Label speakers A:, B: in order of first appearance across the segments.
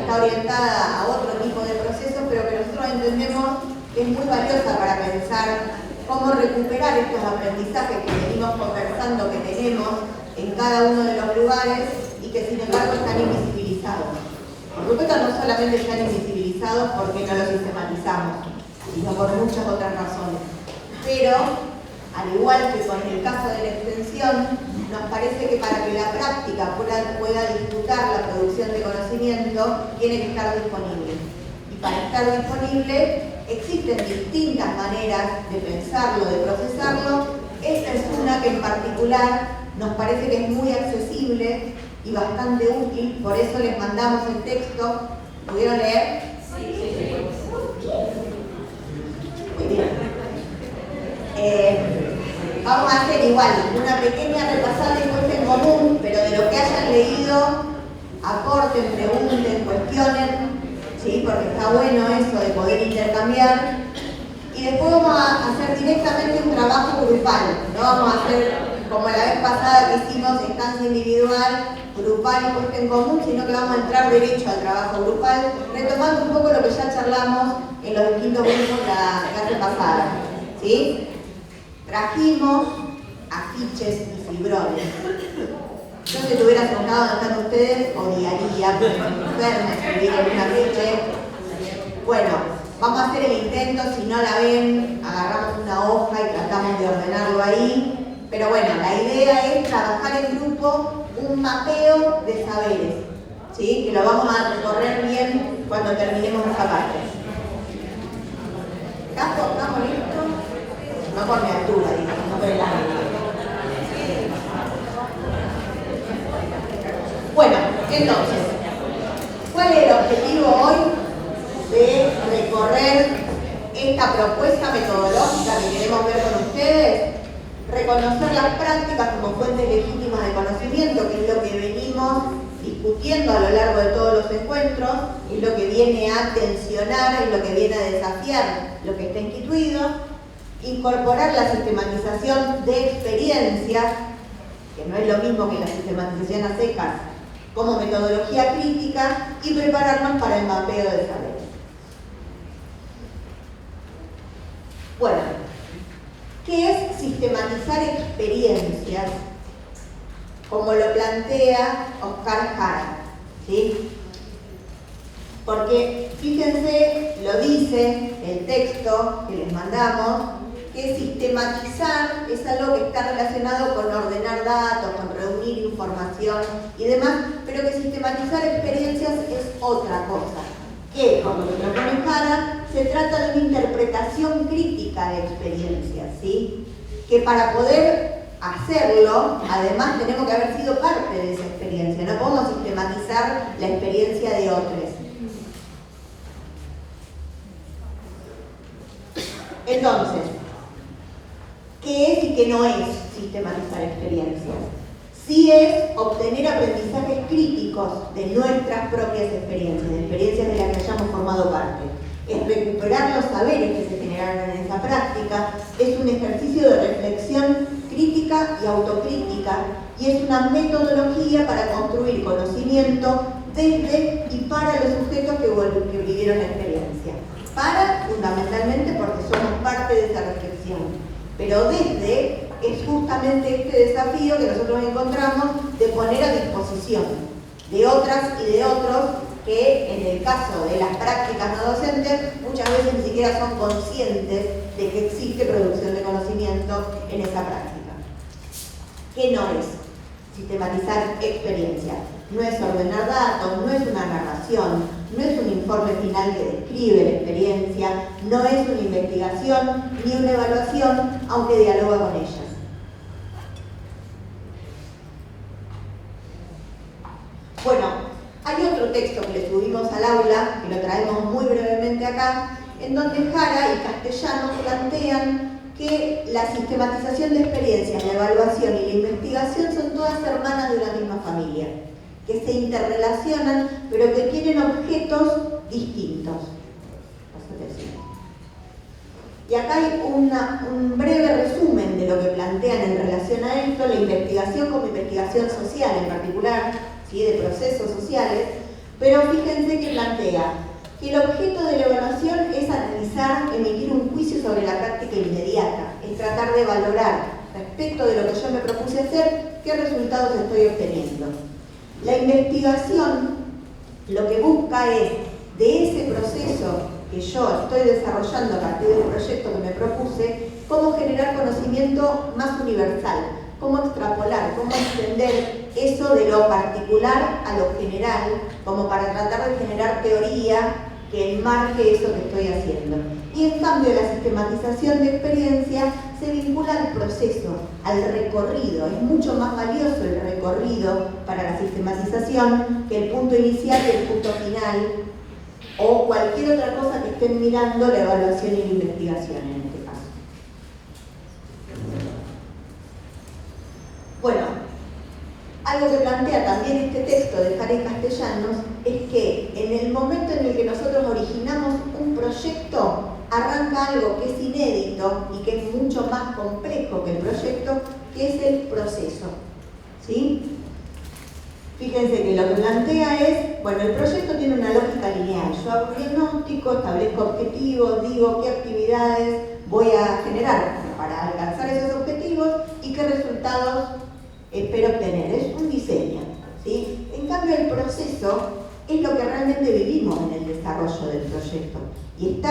A: está orientada a otro tipo de procesos, pero que nosotros entendemos que es muy valiosa para pensar cómo recuperar estos aprendizajes que venimos conversando que tenemos en cada uno de los lugares y que sin embargo están invisibilizados. Por supuesto, no solamente están invisibilizados porque no los sistematizamos, sino por muchas otras razones. Pero, al igual que con el caso de la extensión, nos parece que para que la práctica pueda disfrutar la producción de conocimiento, tiene que estar disponible. Y para estar disponible, existen distintas maneras de pensarlo, de procesarlo. Esta es una que en particular nos parece que es muy accesible y bastante útil, por eso les mandamos el texto. ¿Pudieron leer? Sí. Muy bien. Vamos a hacer igual una pequeña repasada y puesta en común, pero de lo que hayan leído, aporten, pregunten, cuestionen, ¿sí? Porque está bueno eso de poder intercambiar. Y después vamos a hacer directamente un trabajo grupal. No vamos a hacer como la vez pasada que hicimos estancia individual, grupal y puesta en común, sino que vamos a entrar derecho al trabajo grupal, retomando un poco lo que ya charlamos en los distintos grupos la clase pasada, ¿sí? Trajimos afiches y fibrones. Yo si estuviera sentado anotando ustedes, odiaría, porque me enferma escribir en un afiche. Bueno, vamos a hacer el intento, si no la ven, agarramos una hoja y tratamos de ordenarlo ahí. Pero bueno, la idea es trabajar en grupo un mapeo de saberes, ¿sí? Que lo vamos a recorrer bien cuando terminemos esta parte. ¿Estamos listos? No por mi altura, digo, no por el ángulo. Bueno, entonces, ¿cuál es el objetivo hoy de recorrer esta propuesta metodológica que queremos ver con ustedes? Reconocer las prácticas como fuentes legítimas de conocimiento, que es lo que venimos discutiendo a lo largo de todos los encuentros, es lo que viene a tensionar, es lo que viene a desafiar lo que está instituido. Incorporar la sistematización de experiencias, que no es lo mismo que la sistematización a secas, como metodología crítica, y prepararnos para el mapeo de saberes. Bueno, ¿qué es sistematizar experiencias? Como lo plantea Oscar Jara, ¿sí? Porque, fíjense, lo dice el texto que les mandamos, que sistematizar es algo que está relacionado con ordenar datos, con reunir información y demás, pero que sistematizar experiencias es otra cosa. Que, como lo propone Jara, se trata de una interpretación crítica de experiencias, ¿sí? Que para poder hacerlo, además tenemos que haber sido parte de esa experiencia, no podemos sistematizar la experiencia de otros. Entonces, ¿qué es y qué no es sistematizar experiencias? Sí es obtener aprendizajes críticos de nuestras propias experiencias, de experiencias de las que hayamos formado parte. Es recuperar los saberes que se generaron en esa práctica, es un ejercicio de reflexión crítica y autocrítica, y es una metodología para construir conocimiento desde y para los sujetos que vivieron la experiencia. Para, fundamentalmente, porque somos parte de esa reflexión. Pero desde es justamente este desafío que nosotros encontramos de poner a disposición de otras y de otros que, en el caso de las prácticas no docentes, muchas veces ni siquiera son conscientes de que existe producción de conocimiento en esa práctica. ¿Qué no es sistematizar experiencias? No es ordenar datos, no es una narración, no es un informe final que describe la experiencia, no es una investigación ni una evaluación, aunque dialoga con ellas. Bueno, hay otro texto que le subimos al aula, que lo traemos muy brevemente acá, en donde Jara y Castellanos plantean que la sistematización de experiencias, la evaluación y la investigación son todas hermanas de una misma familia, que se interrelacionan, pero que tienen objetos distintos. Y acá hay un breve resumen de lo que plantean en relación a esto, la investigación como investigación social en particular, ¿sí? De procesos sociales, Pero fíjense que plantea que el objeto de la evaluación es analizar, emitir un juicio sobre la práctica inmediata, es tratar de valorar respecto de lo que yo me propuse hacer, qué resultados estoy obteniendo. La investigación lo que busca es, de ese proceso que yo estoy desarrollando a partir del proyecto que me propuse, cómo generar conocimiento más universal, cómo extrapolar, cómo extender eso de lo particular a lo general, como para tratar de generar teoría que enmarque eso que estoy haciendo. Y en cambio la sistematización de experiencia se vincula al proceso, al recorrido. Es mucho más valioso el recorrido para la sistematización que el punto inicial y el punto final, o cualquier otra cosa que estén mirando la evaluación y la investigación en este caso. Bueno, algo que plantea también este texto de Jara y Castellanos es que en el momento en el que nosotros originamos un proyecto, arranca algo que es inédito y que es mucho más complejo que el proyecto, que es el proceso. ¿Sí? Fíjense que lo que plantea es, bueno, el proyecto tiene una lógica lineal. Yo hago un diagnóstico, establezco objetivos, digo qué actividades voy a generar para alcanzar esos objetivos y qué resultados espero obtener. Es un diseño, ¿sí? En cambio, el proceso es lo que realmente vivimos en el desarrollo del proyecto y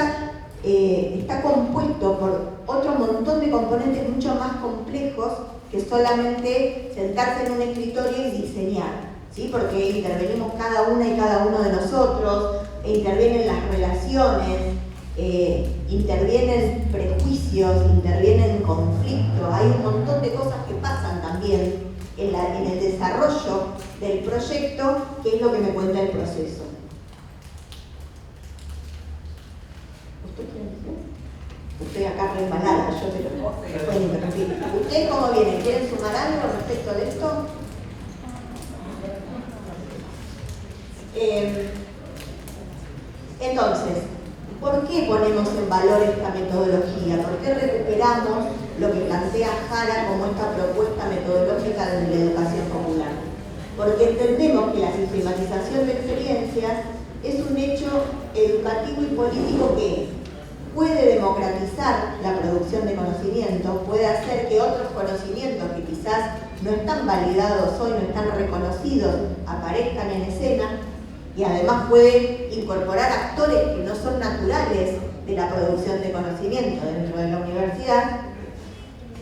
A: está compuesto por otro montón de componentes mucho más complejos que solamente sentarse en un escritorio y diseñar, ¿sí? Porque intervenimos cada una y cada uno de nosotros, intervienen las relaciones, intervienen prejuicios, intervienen conflictos, hay un montón de cosas que pasan también en el desarrollo del proyecto, que es lo que me cuenta el proceso. ¿Usted quiere decir? Estoy acá resbalada, yo te lo puedo interrumpir. ¿Ustedes cómo vienen? ¿Quieren sumar algo respecto de esto? Entonces, ¿por qué ponemos en valor esta metodología? ¿Por qué recuperamos lo que plantea Jara como esta propuesta metodológica de la educación popular? Porque entendemos que la sistematización de experiencias es un hecho educativo y político que puede democratizar la producción de conocimiento, puede hacer que otros conocimientos que quizás no están validados hoy, no están reconocidos, aparezcan en escena, y además puede incorporar actores que no son naturales de la producción de conocimiento dentro de la universidad,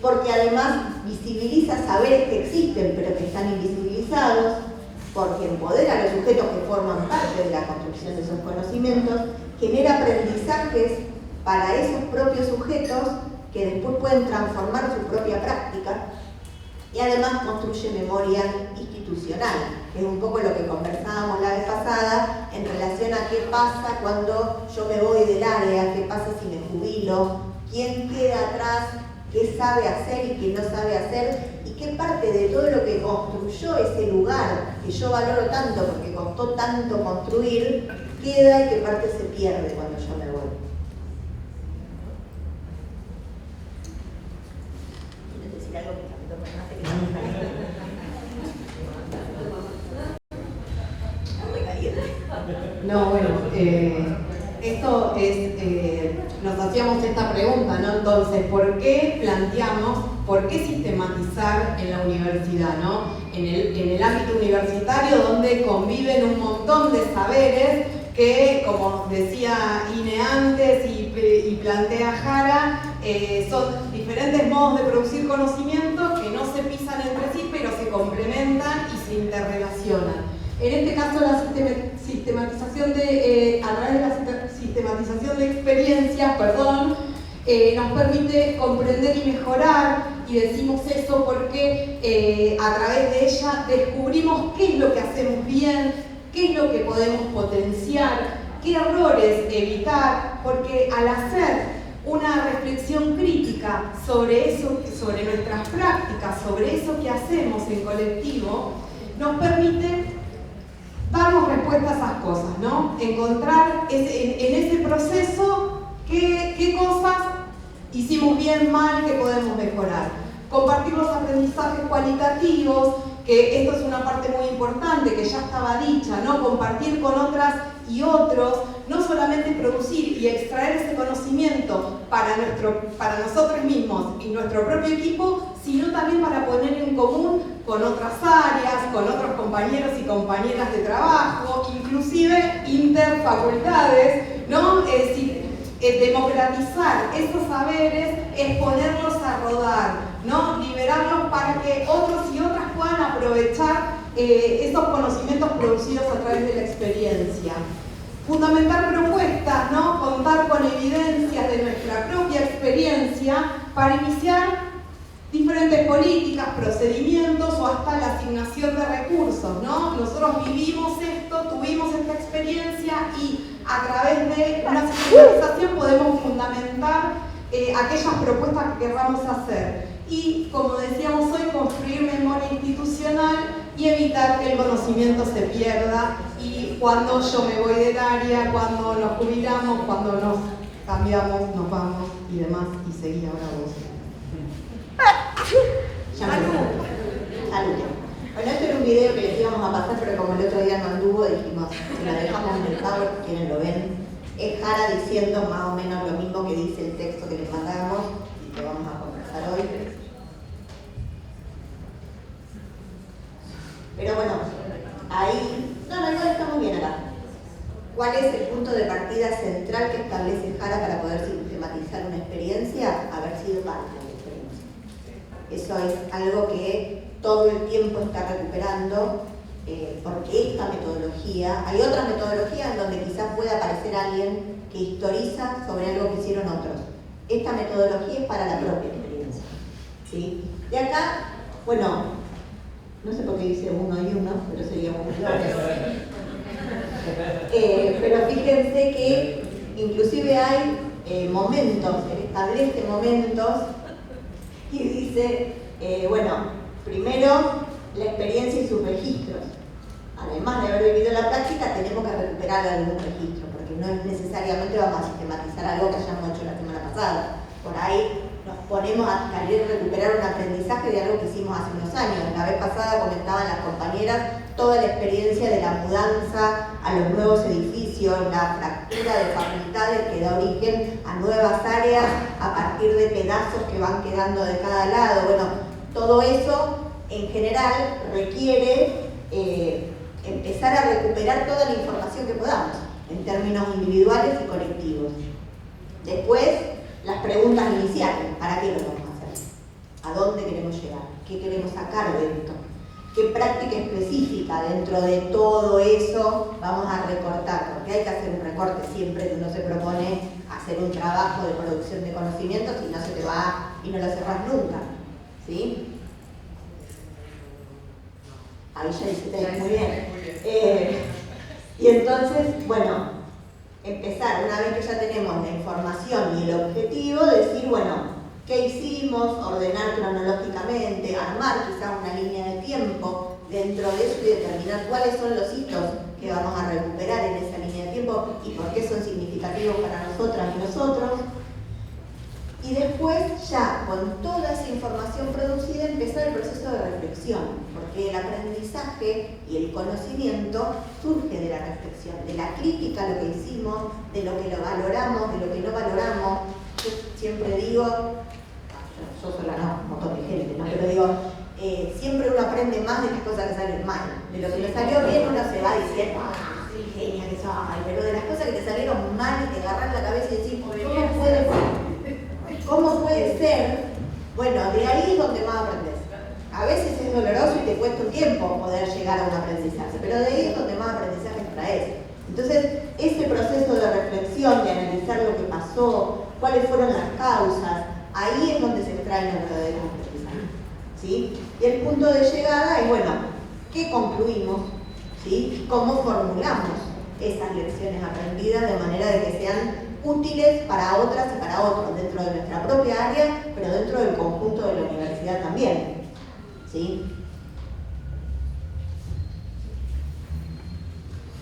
A: porque además visibiliza saberes que existen pero que están invisibilizados, porque empodera a los sujetos que forman parte de la construcción de esos conocimientos, genera aprendizajes para esos propios sujetos que después pueden transformar su propia práctica y además construye memoria institucional, que es un poco lo que conversábamos la vez pasada en relación a qué pasa cuando yo me voy del área, qué pasa si me jubilo, quién queda atrás, qué sabe hacer y qué no sabe hacer, y qué parte de todo lo que construyó ese lugar, que yo valoro tanto porque costó tanto construir, queda y qué parte se pierde cuando yo me voy. ¿Quieres decir algo que
B: No, bueno, esto es, nos hacíamos esta pregunta, ¿no? Entonces, ¿por qué planteamos, por qué sistematizar en la universidad, ¿no? En el ámbito universitario donde conviven un montón de saberes que, como decía Ine antes y plantea Jara, son diferentes modos de producir conocimiento que no se pisan entre sí, pero se complementan y se interrelacionan. En este caso, la sistematización a través de la sistematización de experiencias, nos permite comprender y mejorar, y decimos eso porque a través de ella descubrimos qué es lo que hacemos bien, qué es lo que podemos potenciar, qué errores evitar, porque al hacer una reflexión crítica sobre eso, sobre nuestras prácticas, sobre eso que hacemos en colectivo, nos permite darnos respuesta a esas cosas, ¿no? Encontrar en ese proceso qué cosas hicimos bien, mal, que podemos mejorar. Compartir los aprendizajes cualitativos, que esto es una parte muy importante, que ya estaba dicha, ¿no? Compartir con otras y otros, no solamente producir y extraer ese conocimiento para nosotros mismos y nuestro propio equipo, sino también para poner en común con otras áreas, con otros compañeros y compañeras de trabajo, inclusive interfacultades, ¿no? Es decir, democratizar esos saberes es ponerlos a rodar, ¿no? Liberarlos para que otros y otras puedan aprovechar esos conocimientos producidos a través de la experiencia. Fundamentar propuestas, ¿no? Contar con evidencias de nuestra propia experiencia para iniciar diferentes políticas, procedimientos o hasta la asignación de recursos, ¿no? Nosotros vivimos esto, tuvimos esta experiencia y a través de una sistematización podemos fundamentar aquellas propuestas que queramos hacer. Y, como decíamos hoy, construir memoria institucional y evitar que el conocimiento se pierda. Y cuando yo me voy del área, cuando nos jubilamos, cuando nos cambiamos, nos vamos y demás, y seguí ahora vos.
A: Salud. Bueno, este era un video que les íbamos a pasar, pero como el otro día no anduvo, dijimos, si lo dejamos en el Power, quienes lo ven, es Jara diciendo más o menos lo mismo que dice el texto que les mandamos y que vamos a conversar hoy. Pero bueno, ahí, igual estamos bien acá. ¿Cuál es el punto de partida central que establece Jara para poder sistematizar una experiencia? Haber sido parte de la experiencia. Eso es algo que todo el tiempo está recuperando, porque esta metodología, hay otras metodologías en donde quizás pueda aparecer alguien que historiza sobre algo que hicieron otros. Esta metodología es para la propia experiencia, ¿sí? De acá, bueno, no sé por qué dice uno y uno, pero sería muy pero fíjense que inclusive hay momentos, él establece momentos y dice, primero la experiencia y sus registros. Además de haber vivido la práctica, tenemos que recuperar algún registro, porque no es necesariamente vamos a sistematizar algo que hayamos hecho la semana pasada. Por ahí nos ponemos a querer recuperar un aprendizaje de algo que hicimos hace unos años. La vez pasada comentaban las compañeras toda la experiencia de la mudanza a los nuevos edificios, la fractura de facultades que da origen a nuevas áreas a partir de pedazos que van quedando de cada lado. Bueno, todo eso en general requiere empezar a recuperar toda la información que podamos en términos individuales y colectivos. Después, las preguntas iniciales: ¿para qué lo vamos a hacer? ¿A dónde queremos llegar? ¿Qué queremos sacar de esto? ¿Qué práctica específica dentro de todo eso vamos a recortar? Porque hay que hacer un recorte siempre que uno se propone hacer un trabajo de producción de conocimientos y no se te va y no lo cerrás nunca, ¿sí? Ahí ya dice, muy bien. Y entonces, bueno, empezar, una vez que ya tenemos la información y el objetivo, decir, bueno, ¿qué hicimos? Ordenar cronológicamente, armar quizás una línea de tiempo dentro de eso y determinar cuáles son los hitos que vamos a recuperar en esa línea de tiempo y por qué son significativos para nosotras y nosotros. Y después, ya con toda esa información producida, empezar el proceso de reflexión, porque el aprendizaje y el conocimiento surge de la reflexión, de la crítica a lo que hicimos, de lo que lo valoramos, de lo que no valoramos. Yo siempre digo, yo sola no, un montón de gente, ¿no? Pero digo, siempre uno aprende más de las cosas que salen mal. De lo que le salió bien uno se va diciendo, sí, genia que soy, pero de las cosas que te salieron mal y te agarras la cabeza y decís, ¿cómo puede ser? ¿Cómo puede ser? Bueno, de ahí es donde más aprendes. A veces es doloroso y te cuesta un tiempo poder llegar a un aprendizaje, pero de ahí es donde más aprendizaje traes. Entonces, ese proceso de reflexión, de analizar lo que pasó, cuáles fueron las causas, ahí es donde se extraen los verdaderos aprendizajes, ¿sí? Y el punto de llegada es, bueno, ¿qué concluimos? ¿Sí? ¿Cómo formulamos esas lecciones aprendidas de manera de que sean útiles para otras y para otros, dentro de nuestra propia área, pero dentro del conjunto de la universidad también, ¿sí?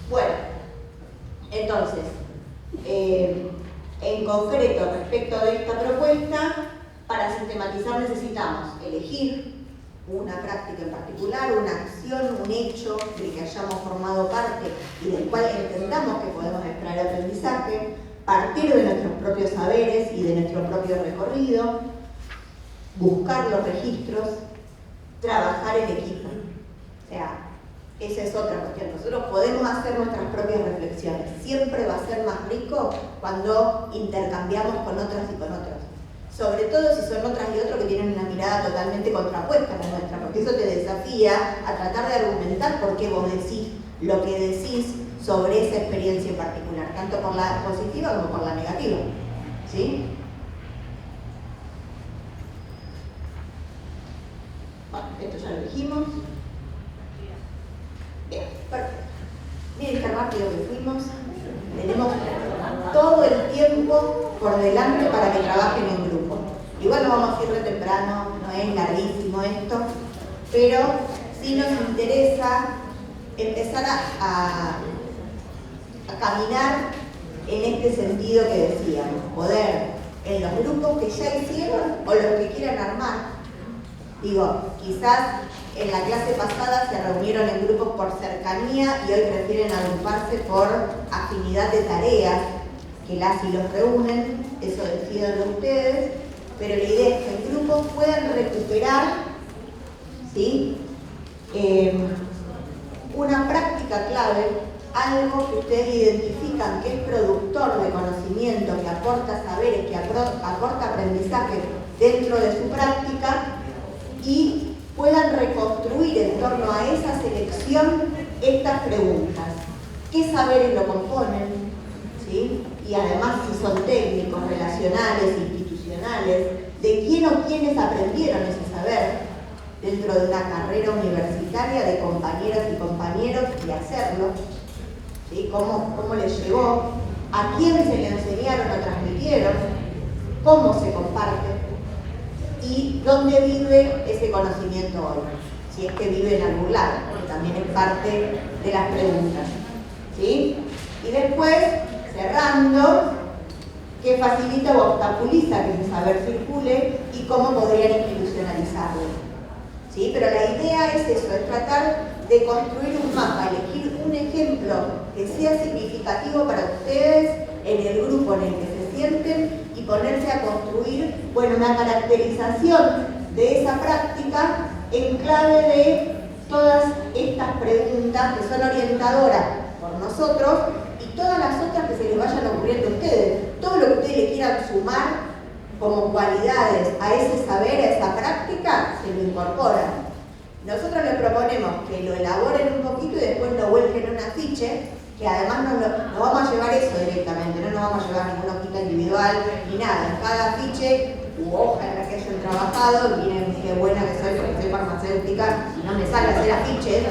A: Bueno, entonces, en concreto, respecto de esta propuesta, para sistematizar necesitamos elegir una práctica en particular, una acción, un hecho del que hayamos formado parte y del cual entendamos que podemos extraer aprendizaje, partir de nuestros propios saberes y de nuestro propio recorrido, buscar los registros, trabajar en equipo. O sea, esa es otra cuestión. Nosotros podemos hacer nuestras propias reflexiones. Siempre va a ser más rico cuando intercambiamos con otras y con otros. Sobre todo si son otras y otros que tienen una mirada totalmente contrapuesta a la nuestra, porque eso te desafía a tratar de argumentar por qué vos decís lo que decís sobre esa experiencia en particular, tanto por la positiva como por la negativa. ¿Sí? Bueno, esto ya lo dijimos. Bien, perfecto. Miren qué rápido que fuimos. Tenemos todo el tiempo por delante para que trabajen en grupo. Igual no vamos a ir de temprano, no es larguísimo esto, pero sí nos interesa empezar a caminar en este sentido que decíamos, poder en los grupos que ya hicieron o los que quieran armar. Digo, quizás en la clase pasada se reunieron en grupos por cercanía y hoy prefieren agruparse por afinidad de tareas que las y los reúnen, eso decídanlo ustedes, pero la idea es que en grupos puedan recuperar, ¿sí? Una práctica clave, algo que ustedes identifican que es productor de conocimiento, que aporta saberes, que aporta aprendizaje dentro de su práctica, y puedan reconstruir en torno a esa selección estas preguntas. ¿Qué saberes lo componen? ¿Sí? Y además si son técnicos, relacionales, institucionales, de quién o quiénes aprendieron ese saber dentro de una carrera universitaria de compañeras y compañeros y hacerlo. ¿Sí? ¿Cómo les llegó? ¿A quién se le enseñaron o transmitieron? ¿Cómo se comparte? ¿Y dónde vive ese conocimiento hoy? Si es que vive en algún lado, que también es parte de las preguntas. ¿Sí? Y después, cerrando, ¿qué facilita o obstaculiza que ese saber circule y cómo podrían institucionalizarlo? ¿Sí? Pero la idea es eso, es tratar de construir un mapa, elegir un ejemplo que sea significativo para ustedes en el grupo en el que se sienten y ponerse a construir, bueno, una caracterización de esa práctica en clave de todas estas preguntas que son orientadoras por nosotros y todas las otras que se les vayan ocurriendo a ustedes. Todo lo que ustedes le quieran sumar como cualidades a ese saber, a esa práctica, se lo incorporan. Nosotros les proponemos que lo elaboren un poquito y después lo vuelquen en un afiche, que además no vamos a llevar eso directamente, no nos vamos a llevar ninguna hojita individual ni nada. En cada afiche u hoja en la que hayan trabajado, miren qué buena que soy porque soy farmacéutica y no me sale hacer afiches,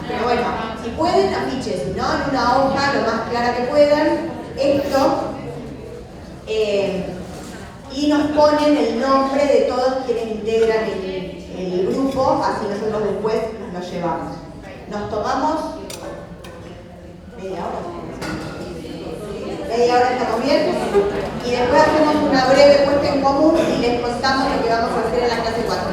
A: pero bueno, si pueden afiches, si no en una hoja lo más clara que puedan, esto, y nos ponen el nombre de todos quienes integran el grupo, así nosotros después nos lo llevamos. Nos tomamos media hora, ¿estamos bien? Y después hacemos una breve puesta en común y les contamos lo que vamos a hacer en la clase 4.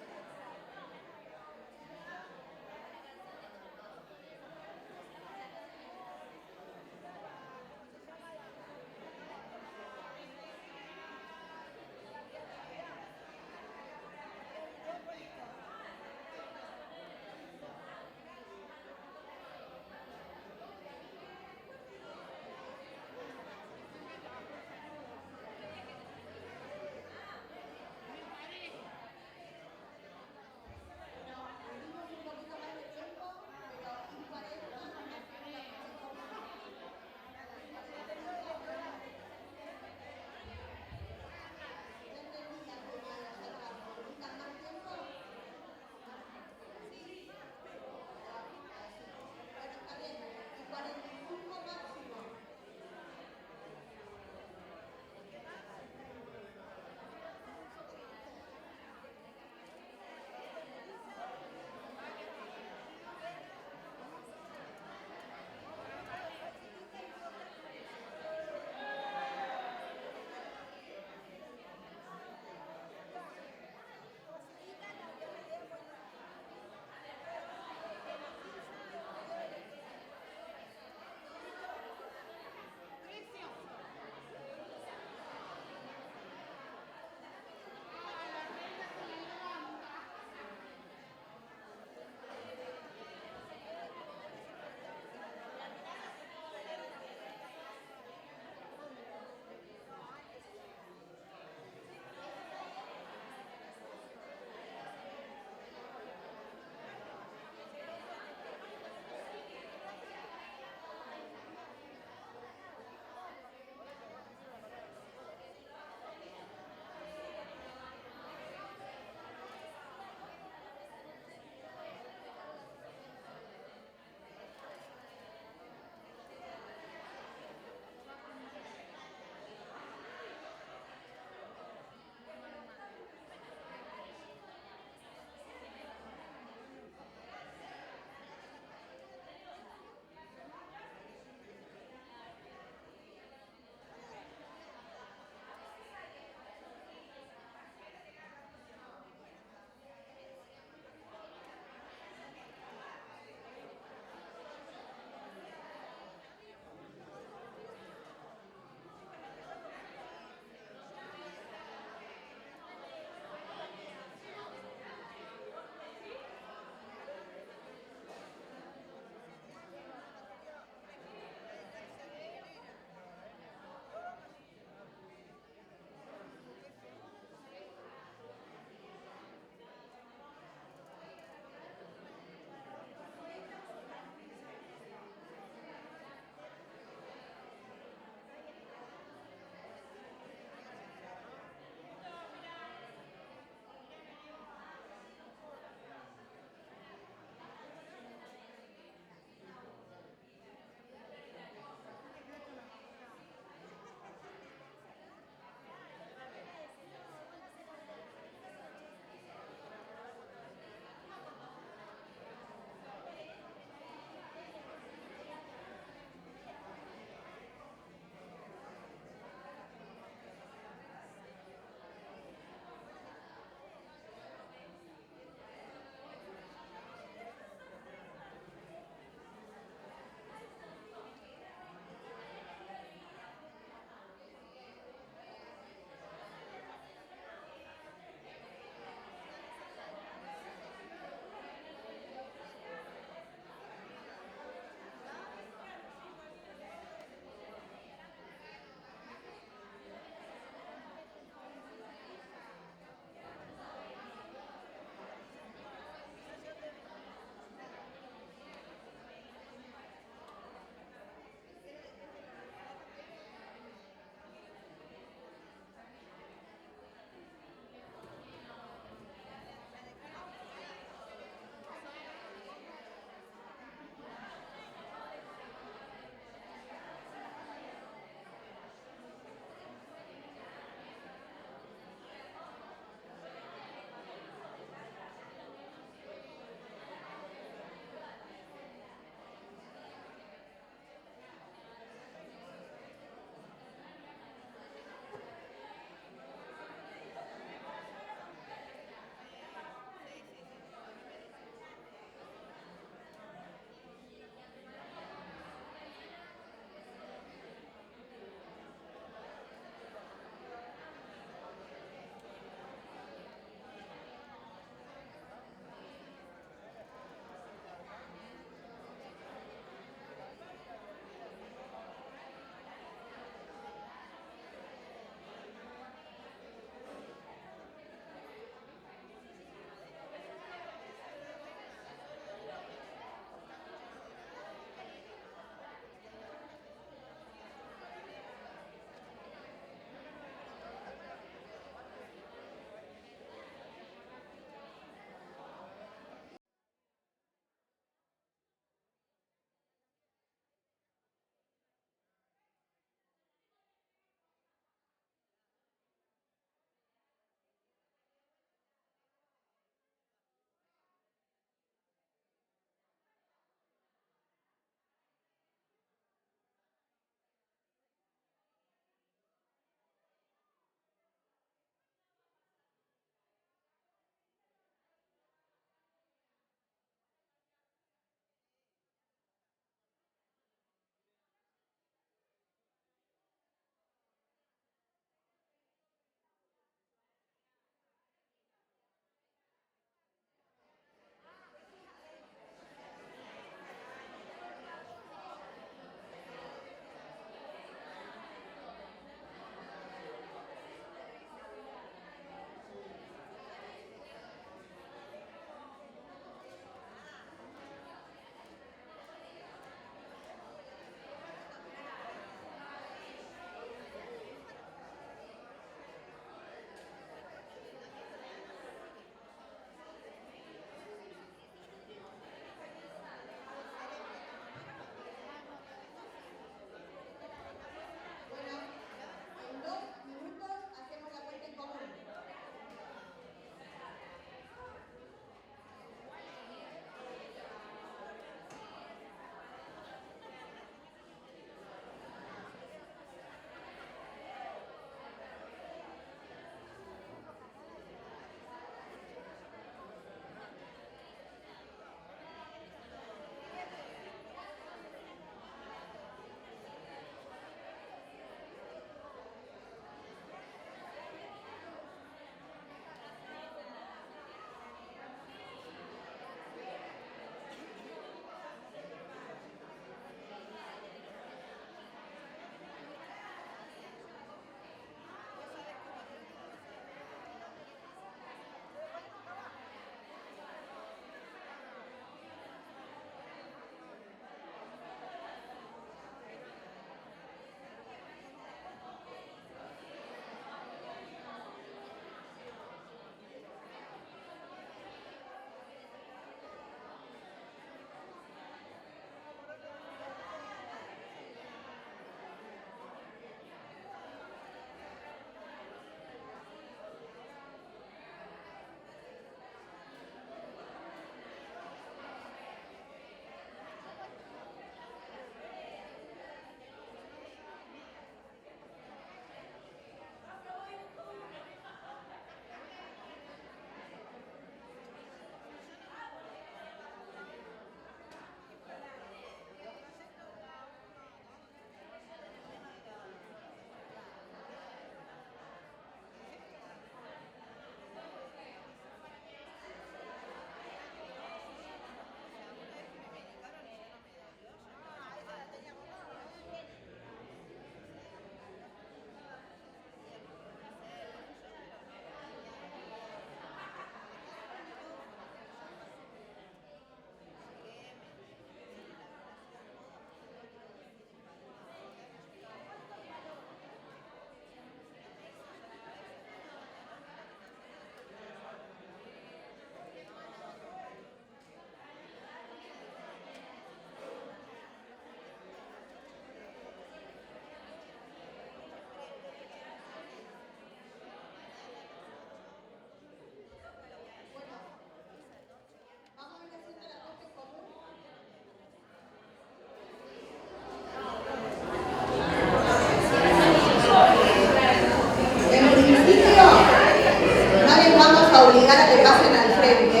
A: llegar a que pasen al frente.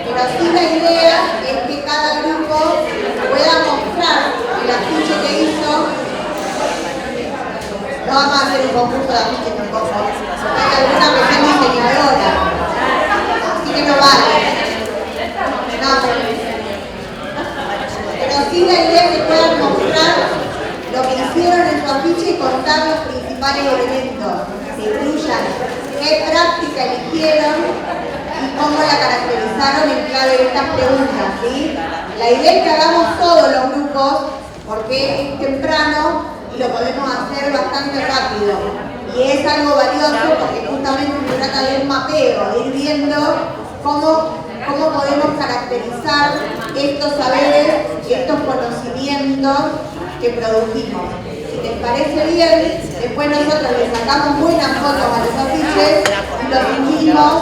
A: Pero sí la idea es que cada grupo pueda mostrar el afiche que hizo. No vamos a hacer un concurso de afiches tampoco, porque hay alguna que sea diseñadora, así que no vale. No, pero sí la idea es que puedan mostrar lo que hicieron en su afiche y contar los principales elementos que incluyan qué práctica eligieron y cómo la caracterizaron en clave de estas preguntas, ¿sí? La idea es que hagamos todos los grupos porque es temprano y lo podemos hacer bastante rápido. Y es algo valioso porque justamente se trata de un mapeo, de ir viendo cómo podemos caracterizar estos saberes, estos conocimientos que produjimos. Si les parece bien, después nosotros le sacamos buenas fotos a los afiches y los subimos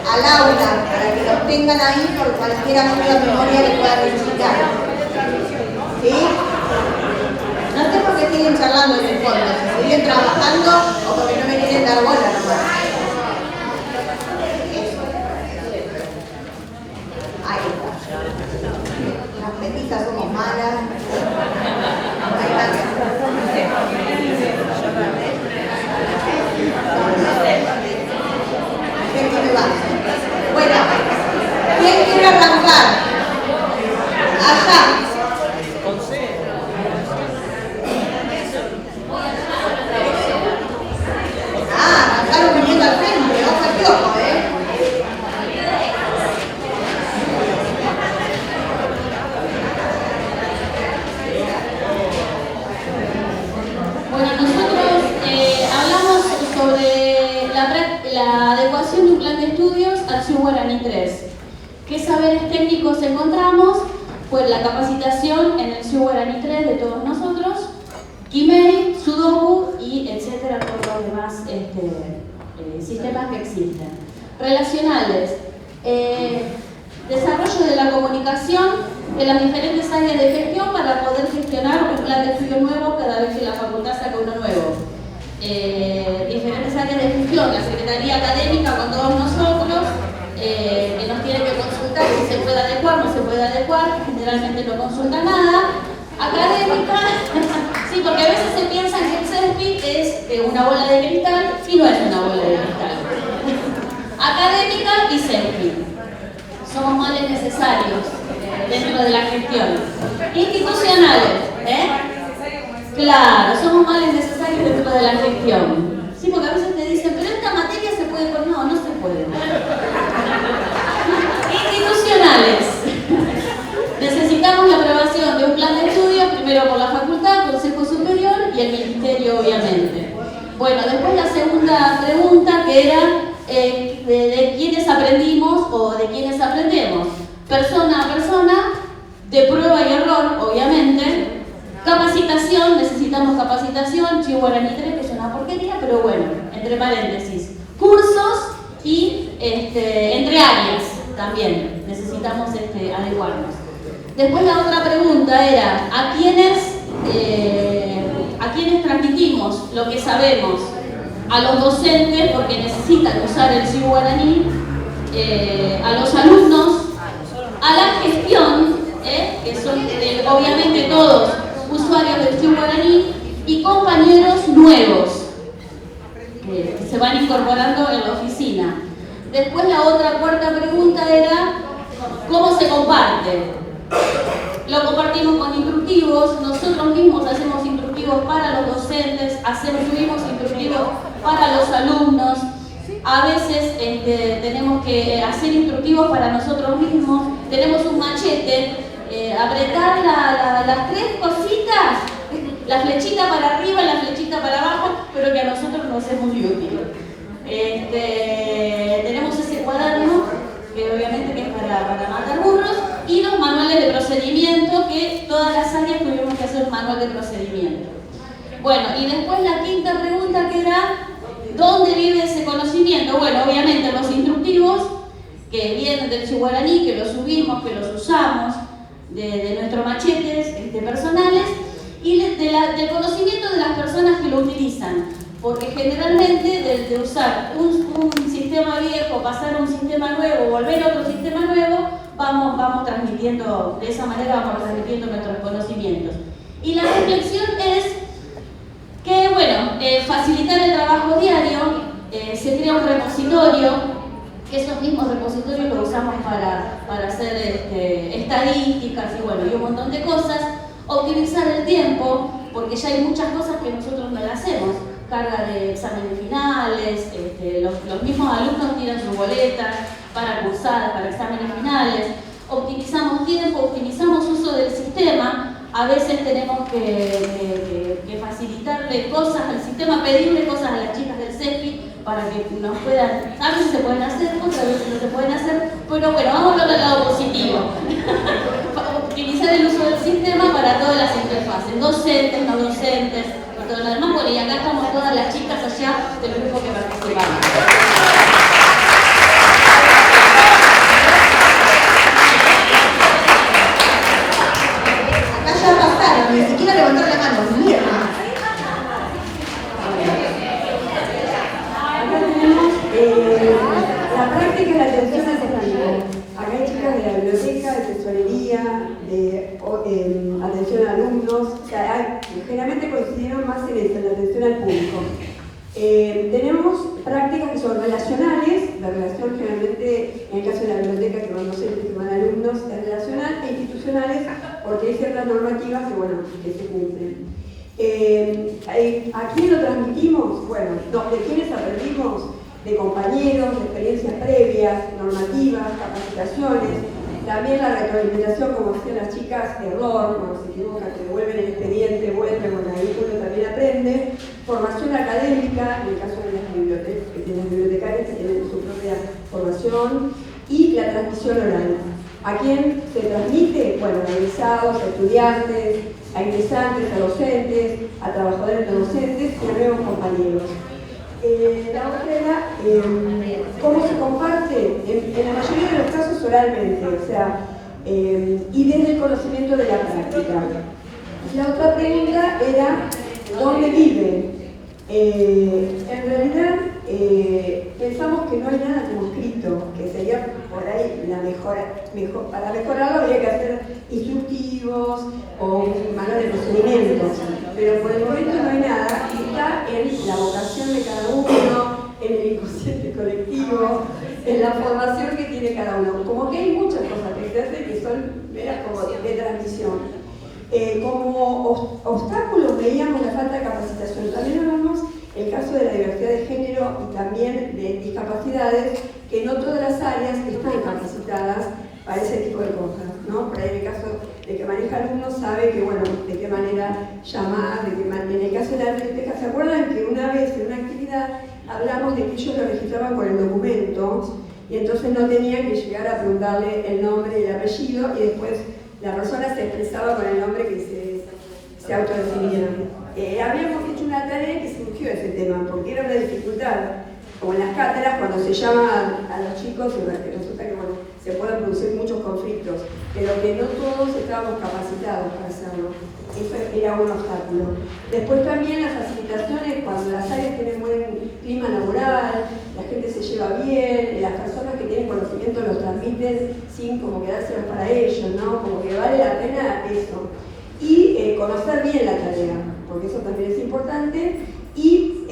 A: al aula para que los tengan ahí por cualquier amiga de memoria que pueda necesitar. ¿Sí? No sé por qué siguen charlando en el fondo, si siguen trabajando o porque no me quieren dar bola nomás. Ahí está. Las petizas somos malas. Bueno, ¿quién quiere arrancar? Allá. Arrancaron viniendo al frente, ojo al piojo,
C: Bueno, nosotros hablamos sobre la adecuación de un plan de estudios al CIU Guaraní 3. ¿Qué saberes técnicos encontramos? Pues la capacitación en el CIU Guaraní 3 de todos nosotros, Kimei, Sudoku y etcétera, todos los demás sistemas que existen. Relacionales. Desarrollo de la comunicación de las diferentes áreas de gestión para poder gestionar un plan de estudio nuevo cada vez que la facultad saca uno nuevo. Diferentes áreas de gestión, la Secretaría Académica con todos nosotros, que nos tiene que consultar si se puede adecuar, no se puede adecuar, generalmente no consulta nada. Académica, sí, porque a veces se piensa que el CESPI es una bola de cristal y no es una bola de cristal. Académica y CESPI. Somos males necesarios dentro de la gestión. Institucionales, Claro, somos males necesarios dentro de la gestión. Sí, porque a veces te dicen, pero esta materia se puede poner. No, no se puede. Institucionales. Necesitamos la aprobación de un plan de estudio, primero por la facultad, Consejo Superior y el Ministerio, obviamente. Bueno, después la segunda pregunta, que era de quiénes aprendimos o de quiénes aprendemos. Persona a persona, de prueba y error, obviamente. Capacitación, necesitamos capacitación, CIU Guaraní 3, que es una porquería, pero bueno, entre paréntesis. Cursos y entre áreas también necesitamos adecuarnos. Después la otra pregunta era, ¿a quiénes transmitimos lo que sabemos? A los docentes, porque necesitan usar el CIU Guaraní, a los alumnos, a la gestión, que son obviamente todos usuarios del CIU Guaraní, y compañeros nuevos que se van incorporando en la oficina. Después la cuarta pregunta era, ¿cómo se comparte? Lo compartimos con instructivos, nosotros mismos hacemos instructivos para los docentes, subimos instructivos para los alumnos. A veces tenemos que hacer instructivos para nosotros mismos, tenemos un machete, apretar las tres cositas, la flechita para arriba y la flechita para abajo, pero que a nosotros nos es muy útil. Tenemos ese cuaderno, que obviamente que es para matar burros, y los manuales de procedimiento, que todas las áreas tuvimos que hacer un manual de procedimiento. Bueno, y después la quinta pregunta, que era, ¿dónde vive ese conocimiento? Bueno, obviamente los instructivos, que vienen del CIU Guaraní, que los subimos, que los usamos, de nuestros machetes personales, y del conocimiento de las personas que lo utilizan. porque generalmente de usar un sistema viejo, pasar a un sistema nuevo, volver a otro sistema nuevo, vamos transmitiendo, de esa manera vamos transmitiendo nuestros conocimientos. Y la reflexión es que, bueno, facilitar el trabajo diario, se crea un repositorio, que esos mismos repositorios los usamos para hacer estadísticas y, bueno, y un montón de cosas. Optimizar el tiempo, porque ya hay muchas cosas que nosotros no las hacemos. Carga de exámenes finales, los mismos alumnos tiran sus boletas para cursadas, para exámenes finales. Optimizamos tiempo, optimizamos uso del sistema. A veces tenemos que facilitarle cosas al sistema, pedirle cosas a las chicas del CESPI para que nos puedan, a veces se pueden hacer, otras veces no se pueden hacer, pero bueno, vamos a ver el lado positivo. Optimizar el uso del sistema para todas las interfaces, docentes, no docentes, y todo lo demás. Bueno, y acá estamos todas las chicas allá del grupo que participamos.
A: Acá ya pasaron, ni siquiera levantaron la mano, mierda.
D: Acá tenemos la práctica de la atención al público. Acá hay chicas de la biblioteca, de tesorería, de atención a alumnos. O sea, generalmente coincidieron más en esto, en la atención al público. Tenemos prácticas que son relacionales, la relación generalmente, en el caso de la biblioteca que van docentes, que van alumnos, es relacional, e institucionales, porque hay ciertas normativas que, bueno, que se cumplen. ¿A quién lo transmitimos? Bueno, ¿de quiénes aprendimos? De compañeros, de experiencias previas, normativas, capacitaciones. También la retroalimentación, como decían las chicas, error, cuando se equivocan, que devuelven el expediente, vuelven, bueno, ahí uno también aprende. Formación académica, en el caso de las bibliotecarias que tienen su propia formación. Y la transmisión oral. ¿A quién se transmite? Bueno, a egresados, a estudiantes, a ingresantes, a docentes, a trabajadores no docentes y a nuevos compañeros. La otra era cómo se comparte, en la mayoría de los casos oralmente, o sea, y desde el conocimiento de la práctica. La otra pregunta era, ¿dónde vive? En realidad, pensamos que no hay nada como escrito, que sería por ahí la para mejorarlo habría que hacer instructivos o un manual de procedimientos, pero por el momento no hay nada y está en la vocación de cada uno, en el inconsciente colectivo, en la formación que tiene cada uno. Como que hay muchas cosas que se hacen que son meras como de transmisión. Como obstáculos veíamos la falta de capacitación. También hablamos el caso de la diversidad de género y también de discapacidades, que no todas las áreas están capacitadas para ese tipo de cosas, ¿no? Por ahí en el caso de que maneja alumnos sabe que, bueno, de qué manera llamar, en el caso de la biblioteca, ¿se acuerdan que una vez en una actividad hablamos de que ellos lo registraban con el documento y entonces no tenían que llegar a preguntarle el nombre y el apellido y después la persona se expresaba con el nombre que se autodefinía? Habíamos hecho una tarea que surgió ese tema, porque era una dificultad, como en las cátedras, cuando se llama a los chicos, resulta que, bueno, se pueden producir muchos conflictos, pero que no todos estábamos capacitados para hacerlo. Eso era un obstáculo. Después también las facilitaciones, cuando las áreas tienen buen clima laboral, la gente se lleva bien, las personas que tienen conocimiento los transmiten sin como quedárselos para ellos, ¿no? Como que vale la pena eso. Y conocer bien la tarea, porque eso también es importante. Y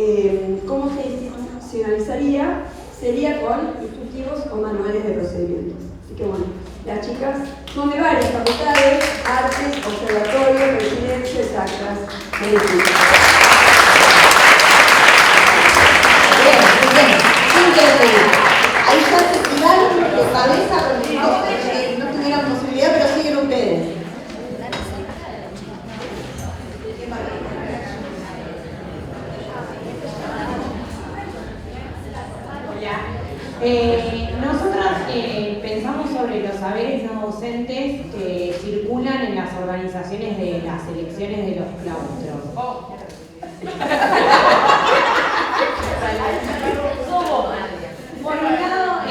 D: cómo se institucionalizaría sería con instructivos o manuales de procedimientos. Así que bueno, las chicas son de varias facultades, artes, observatorio, residencia, exactas, medicina.
A: Bien. Ahí ya se tiraron de cabeza los chicos que no tuvieran posibilidad, pero siguen ustedes.
E: Nosotros pensamos sobre los saberes no docentes que circulan en las organizaciones de las elecciones de los claustros. Por un lado,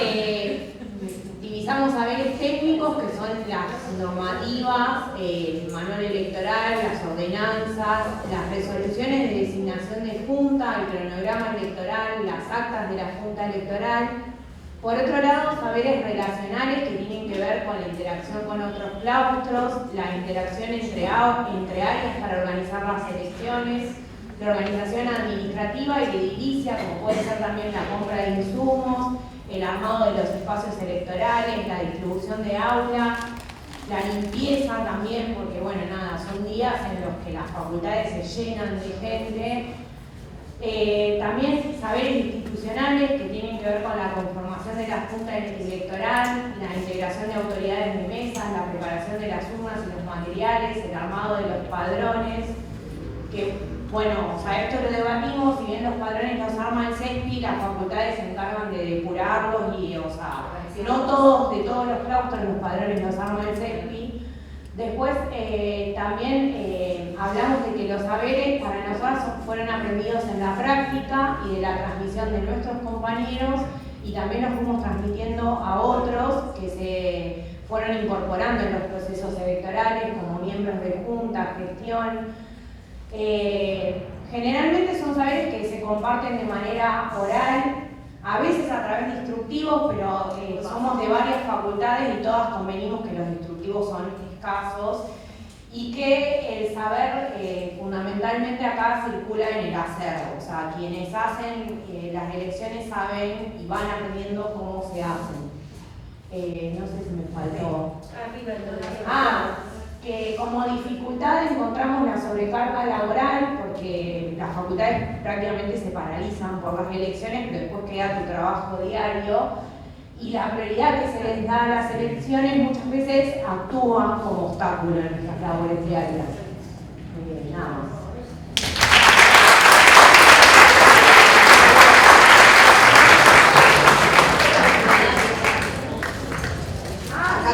E: utilizamos saberes técnicos que son las normativas, el manual electoral, las ordenanzas, las resoluciones de designación de junta, mesa, el cronograma electoral, las actas de la Junta Electoral. Por otro lado, saberes relacionales que tienen que ver con la interacción con otros claustros, la interacción entre áreas para organizar las elecciones, la organización administrativa y de edilicia, como puede ser también la compra de insumos, el armado de los espacios electorales, la distribución de aulas, la limpieza también, porque bueno, nada, son días en los que las facultades se llenan de gente. También saberes institucionales que tienen que ver con la conformación de la Junta Electoral, la integración de autoridades de mesas, la preparación de las urnas y los materiales, el armado de los padrones, que bueno, o sea, esto lo debatimos, si bien los padrones los arma el CESPI, las facultades se encargan de depurarlos y, o sea, no todos, de todos los claustros, los padrones los arma el CESPI. Después también hablamos de que los saberes para nosotros fueron aprendidos en la práctica y de la transmisión de nuestros compañeros, y también los fuimos transmitiendo a otros que se fueron incorporando en los procesos electorales como miembros de junta, gestión. Generalmente son saberes que se comparten de manera oral, a veces a través de instructivos, pero somos de varias facultades y todas convenimos que los instructivos son escasos y que el saber fundamentalmente acá circula en el hacer, o sea, quienes hacen las elecciones saben y van aprendiendo cómo se hacen. No sé si me faltó. Que como dificultad encontramos la sobrecarga laboral, porque las facultades prácticamente se paralizan por las elecciones, pero después queda tu trabajo diario, y la prioridad que se les da a las elecciones muchas veces actúa como obstáculo en nuestras labores diarias. Nada más.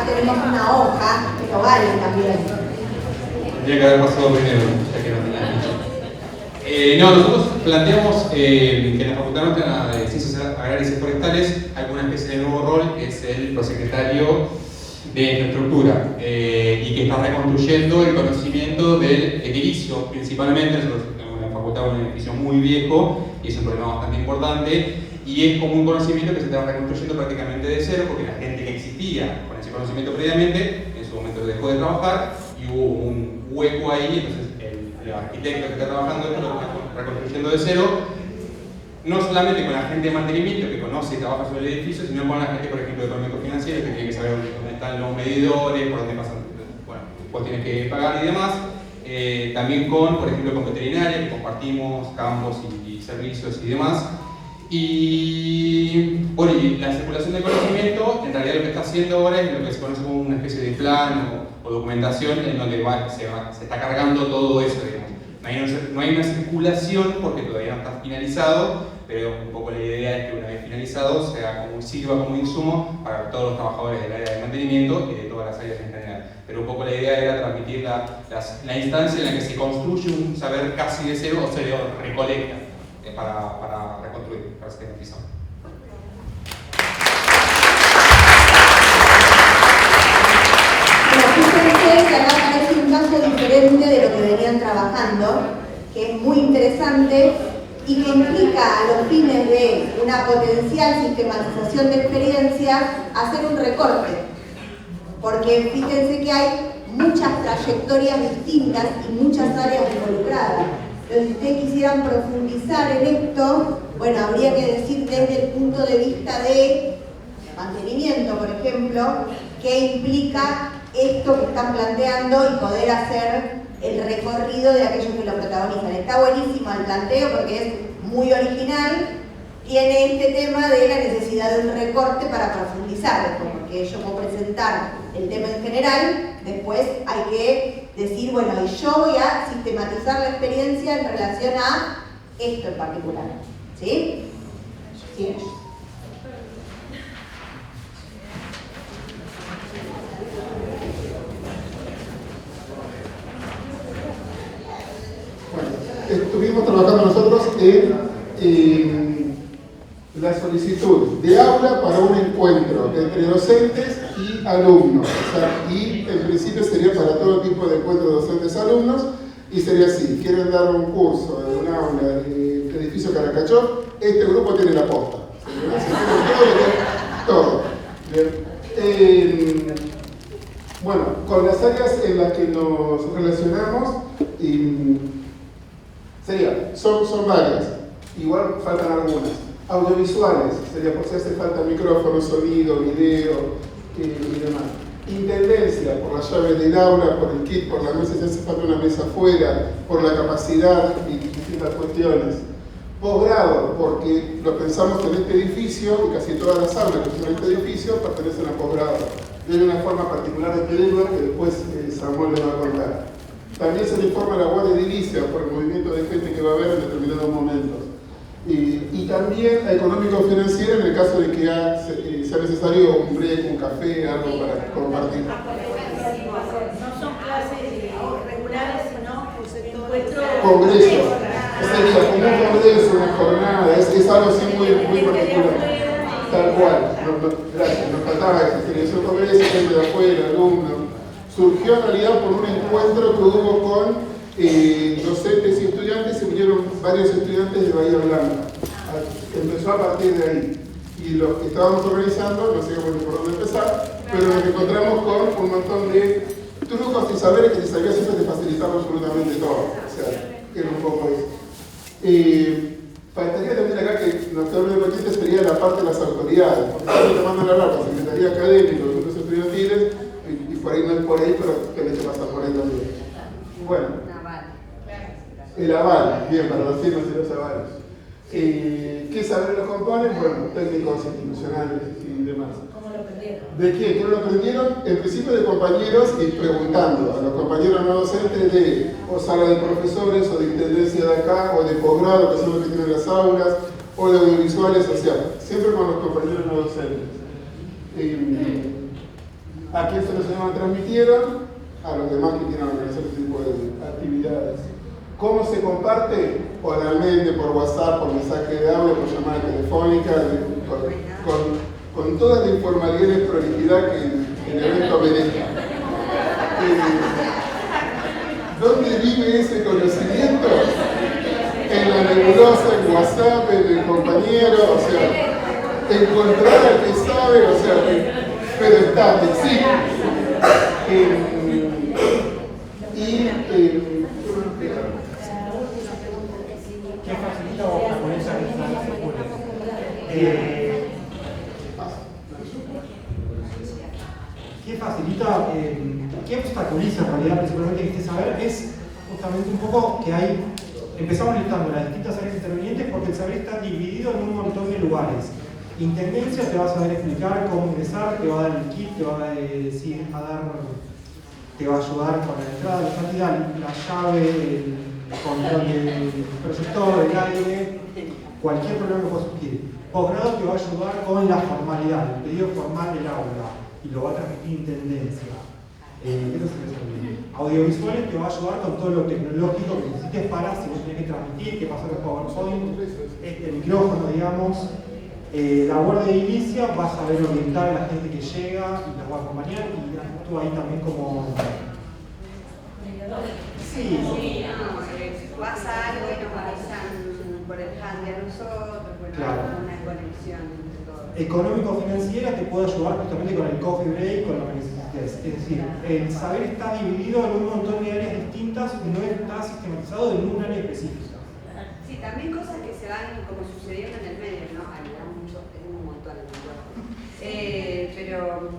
A: Tenemos una hoja, pero vale también.
F: Tendría que haber pasado primero, ya que no tenía dicho. No, nosotros planteamos que en la Facultad Nuestra de Ciencias Agrarias y Forestales hay una especie de nuevo rol, que es el prosecretario de Infraestructura, y que está reconstruyendo el conocimiento del edilicio, principalmente. Nosotros tenemos una facultad, un edificio muy viejo, y es un problema bastante importante, y es como un conocimiento que se está reconstruyendo prácticamente de cero, porque la gente que existía con ese conocimiento previamente, en su momento dejó de trabajar, y hubo un hueco ahí. Entonces el arquitecto que está trabajando esto lo está reconstruyendo de cero, no solamente con la gente de mantenimiento que conoce y trabaja sobre el edificio, sino con la gente, por ejemplo, de económico financiero, que tiene que saber dónde están los medidores, por dónde pasan, bueno, pues tienes que pagar y demás. También con, por ejemplo, con veterinaria, que compartimos campos y servicios y demás. Y bueno, y la circulación de conocimiento, en realidad lo que está haciendo ahora es lo que se conoce como una especie de plan o documentación, en donde se está cargando todo eso, digamos. No hay una circulación porque todavía no está finalizado, pero un poco la idea es que una vez finalizado sirva como insumo para todos los trabajadores del área de mantenimiento y de todas las áreas en general. Pero un poco la idea era transmitir la instancia en la que se construye un saber casi de cero o se recolecta para reconstruir, para sistematizar.
A: Bueno, fíjense que acá aparece un caso diferente de lo que venían trabajando, que es muy interesante y que implica a los fines de una potencial sistematización de experiencias hacer un recorte. Porque fíjense que hay muchas trayectorias distintas y muchas áreas involucradas. Pero si ustedes quisieran profundizar en esto, bueno, habría que decir desde el punto de vista de mantenimiento, por ejemplo, qué implica esto que están planteando y poder hacer el recorrido de aquellos que lo protagonizan. Está buenísimo el planteo porque es muy original, tiene este tema de la necesidad de un recorte para profundizar después, porque yo puedo presentar el tema en general, después hay que decir, bueno, y yo voy a sistematizar la experiencia en relación a esto en particular. ¿Sí? Sí.
G: Bueno, estuvimos trabajando nosotros en la solicitud de aula para un encuentro entre docentes y alumnos. O sea, y en principio sería para todo tipo de encuentros docentes-alumnos, y sería así: quieren dar un curso en un aula de edificio Caracachó, este grupo tiene la posta. Todo. Bien. Bueno, con las áreas en las que nos relacionamos, son varias. Igual faltan algunas. Audiovisuales, sería por si hace falta micrófono, sonido, video y demás. Intendencia, por las llaves del aula, por el kit, por la mesa, si hace falta una mesa afuera, por la capacidad y distintas cuestiones. Posgrado, porque lo pensamos en este edificio y casi todas las aulas que son en este edificio pertenecen a posgrado. Y hay una forma particular de pedirlo que después Samuel le va a contar. También se le informa a la Guardia de Edilicia por el movimiento de gente que va a haber en determinados momentos. Y también a económico-financiera en el caso de que sea necesario un break, un café, algo para compartir.
H: No son clases regulares, sino encuentros.
G: Congreso. Sería como un congreso, una jornada, es algo así muy particular. Tal cual. Gracias, nos faltaba eso. Sería un congreso, gente de afuera, alumnos. Surgió en realidad por un encuentro que hubo con docentes y estudiantes, y vinieron varios estudiantes de Bahía Blanca. Empezó a partir de ahí. Y lo que estábamos organizando, no sé por dónde empezar, pero nos encontramos con un montón de trucos y saberes que les había sido de facilitar absolutamente todo. O sea, era un poco eso. Faltaría también acá que nos quedó muy pendiente sería la parte de las autoridades, porque estamos tomando la rata, Secretaría Académica, los grupos estudiantiles, y por ahí no es por ahí, pero que le pasa por ahí también. Bueno, el aval, bien, para los firmas y los avales. ¿Qué saberes lo componen? Bueno, técnicos institucionales y demás.
H: ¿Cómo lo aprendieron?
G: ¿De quién? ¿Cómo lo aprendieron? En principio de compañeros y preguntando a los compañeros no docentes de o sala de profesores o de intendencia de acá o de posgrado, que son los que tienen las aulas, o de audiovisuales, o sea, siempre con los compañeros no docentes. ¿A quién se los transmitieron? A los demás que quieran organizar este tipo de actividades. ¿Cómo se comparte? Oralmente, por WhatsApp, por mensaje de audio, por llamada telefónica, con toda la informalidad y prolijidad que el evento merezca. ¿Dónde vive ese conocimiento? En la nebulosa, en WhatsApp, en el compañero, o sea, encontrar al que sabe, o sea, pero está, existe.
I: ¿Qué facilita o obstaculiza que se circule? ¿Qué facilita, qué obstaculiza en realidad principalmente que este saber? Es justamente un poco que hay, empezamos listando las distintas áreas intervinientes porque el saber está dividido en un montón de lugares. Intendencia te va a saber explicar cómo ingresar, te va a dar el kit, te va a decir, te va a ayudar con la entrada, la salida, la llave, el control del proyector, el aire, cualquier problema que pueda surgir. Posgrado te va a ayudar con la formalidad, el pedido formal del aula, y lo va a transmitir intendencia. Audiovisuales te va a ayudar con todo lo tecnológico que necesites para, si vos tenés que transmitir, qué pasa con PowerPoint, el micrófono, digamos. La Guardia de Edilicia va a saber orientar a la gente que llega y los va a acompañar, y actúa ahí también como... Sí.
J: Pasa algo y nos avisan por el handy a nosotros, bueno,
I: claro.
J: Una conexión entre todos.
I: Económico-financiera te puede ayudar justamente con el coffee break, con lo que necesites. Es decir, el saber está dividido en un montón de áreas distintas y no está sistematizado en un área específica.
J: Sí, también cosas que se van como sucediendo en el medio, ¿no? Hay un montón de pero,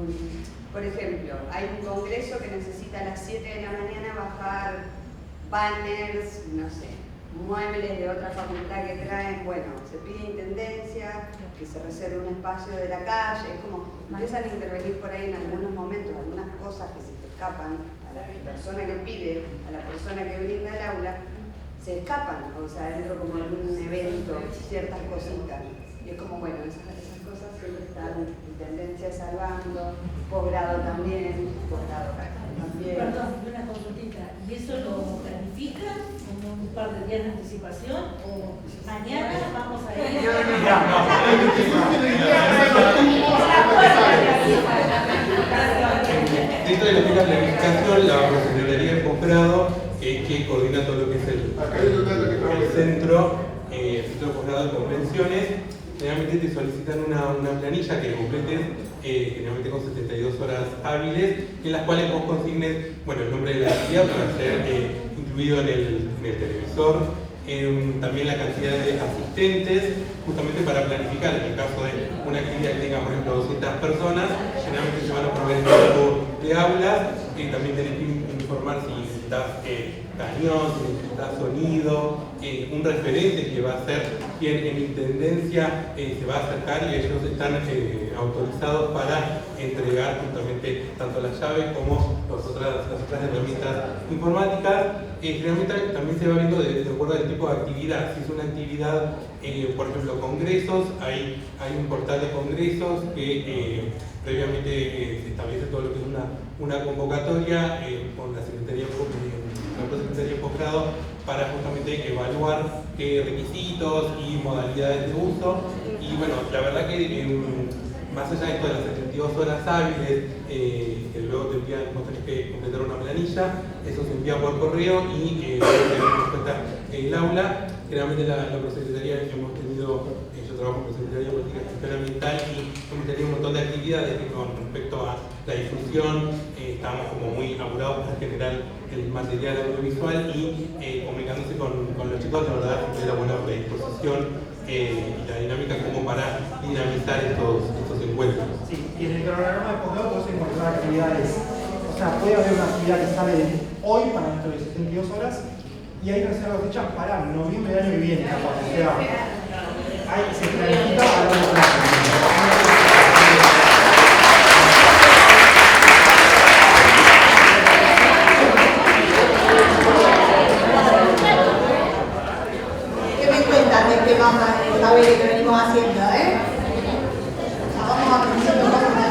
J: por ejemplo, hay un congreso que necesita a las 7 de la mañana bajar banners, no sé, muebles de otra facultad que traen, bueno, se pide intendencia, que se reserve un espacio de la calle, es como, empiezan a intervenir por ahí en algunos momentos, algunas cosas que se te escapan a la persona que pide, a la persona que brinda el aula, se escapan, o sea, dentro como algún evento, ciertas cositas, y es como, bueno, esas cosas siempre están intendencia salvando, posgrado también, posgrado también.
H: Perdón, una consultita. ¿Y eso lo planifican con un par de días de anticipación? ¿O mañana vamos a ir?
F: Dentro de lo que es la planificación, la Secretaría de Posgrado es que coordina todo lo que es el centro. título de posgrado de convenciones, generalmente te solicitan una planilla que completes, generalmente con 72 horas hábiles, en las cuales vos consignes, bueno, el nombre de la actividad para ser incluido en el televisor, también la cantidad de asistentes, justamente para planificar. En el caso de una actividad que tenga, por ejemplo, 200 personas, generalmente se van a proveer un tipo de aulas, también tenés que informar si necesitas cañón, si necesitas sonido, un referente que va a ser quien en intendencia se va a acercar, y ellos están autorizados para entregar justamente tanto las llaves como las otras herramientas informáticas. Generalmente también se va viendo de acuerdo al tipo de actividad. Si es una actividad, por ejemplo, congresos, hay un portal de congresos que previamente se establece todo lo que es una convocatoria con la Secretaría de Posgrado para justamente evaluar qué requisitos y modalidades de uso. Y bueno, la verdad que más allá de esto de las 72 horas hábiles, que luego vos tenés que completar una planilla, eso se envía por correo y tener en cuenta el aula. Generalmente la prosecretaría hemos tenido, yo trabajo en Prosecretaría de Política Social Ambiental y hemos tenido un montón de actividades que con respecto a la difusión estamos como muy apurados para generar el material audiovisual y comunicándose con los chicos, la verdad que era buena predisposición y la dinámica como para dinamizar estos encuentros.
I: Sí, y en el cronograma de posgrado podés encontrar actividades, o sea, puede haber una actividad que sale hoy para dentro de 72 horas y hay reserva fecha para noviembre del año que viene, capaz. O sea, se planifica a largo plazo.
A: De saberes que venimos haciendo, vamos aprendiendo cosas más.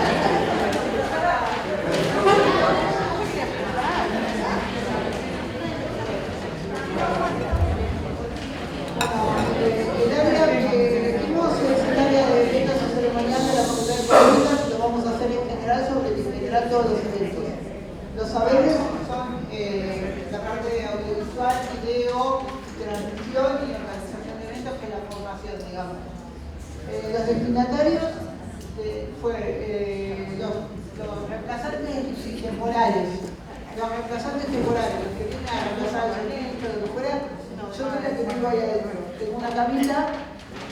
A: El área que elegimos es el área de eventos y ceremoniales de la Facultad de Políticas, y lo vamos a hacer en general sobre integrar todos los eventos. Los saberes son la parte de audiovisual, video, transmisión y organización, que es la formación, digamos. Los destinatarios los reemplazantes temporales. Los reemplazantes temporales, los que vienen a reemplazar al ministro, lo que fuera, yo soy la que vivo ahí adentro. Tengo una camita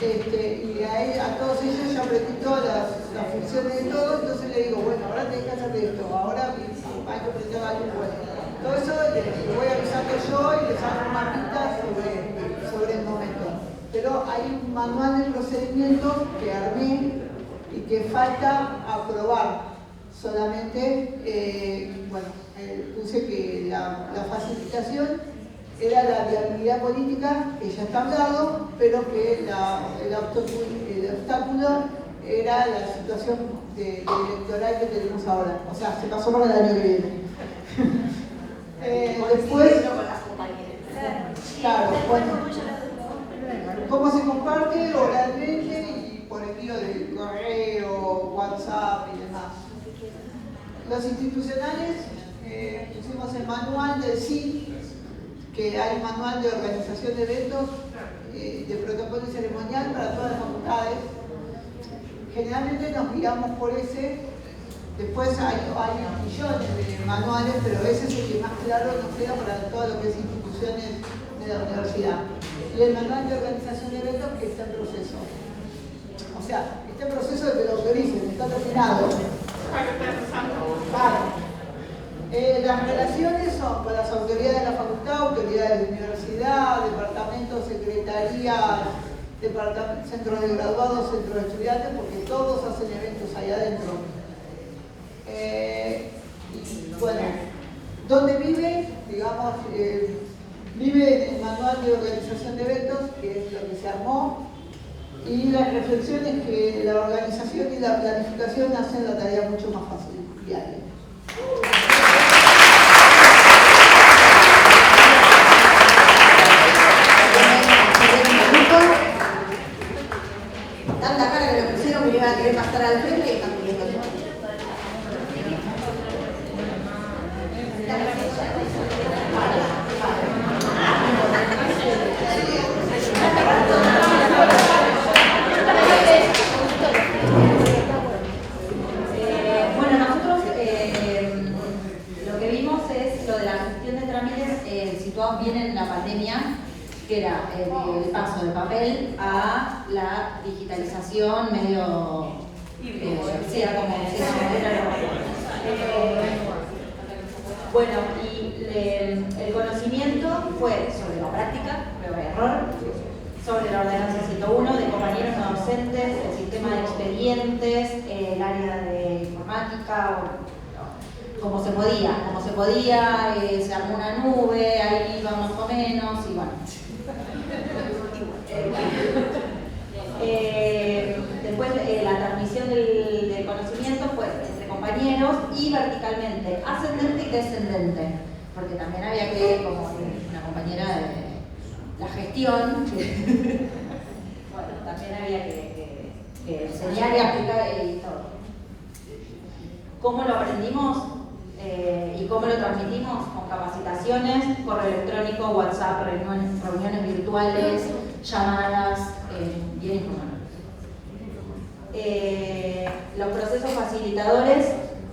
A: y a todos ellos yo aprendí todas las funciones de todo, entonces le digo, bueno, ahora tenés que hacer esto, ahora hay que aprender algo bueno. Todo eso les voy avisando yo y les hago un mapita sobre el momento. Pero hay un manual de procedimientos que armé y que falta aprobar. Solamente, puse que la facilitación era la viabilidad política, que ya está hablado, pero que el obstáculo era la situación electoral que tenemos ahora. O sea, se pasó para el año que viene. Después, claro, bueno, cómo se comparte oralmente y por envío de correo, WhatsApp y demás. Los institucionales, pusimos el manual del CID, que hay un manual de organización de eventos, de protocolo y ceremonial para todas las facultades. Generalmente nos guiamos por ese. Después hay millones de manuales, pero ese es el que más claro nos queda para todo lo que es instituciones de la universidad. Y el manual de organización de eventos que está en proceso. O sea, está en proceso de que lo autoricen, está terminado. Las relaciones son con las autoridades de la facultad, autoridades de universidad, departamentos, secretarías, centros de graduados, centros de estudiantes, porque todos hacen eventos ahí adentro. Y bueno, ¿dónde vive? Digamos, vive en el manual de organización de eventos, que es lo que se armó, y las reflexiones que la organización y la planificación hacen la tarea mucho más fácil, diaria. Tanta cara que me pusieron que me iban a querer pasar al frente y están pidiendo el
K: que era el paso del papel a la digitalización medio... bueno, y el conocimiento fue sobre la práctica, prueba y error, sobre la ordenanza 101 de compañeros no docentes, el sistema de expedientes, el área de informática, como se podía, se armó una nube, ahí iba más o menos, y bueno. Después la transmisión del conocimiento fue entre compañeros y verticalmente, ascendente y descendente, porque también había que, como una compañera de la gestión, bueno, también había que enseñar y aplicar y todo. ¿Cómo lo aprendimos y cómo lo transmitimos? Con capacitaciones, correo electrónico, WhatsApp, reuniones virtuales, llamadas, bien informales. Los procesos facilitadores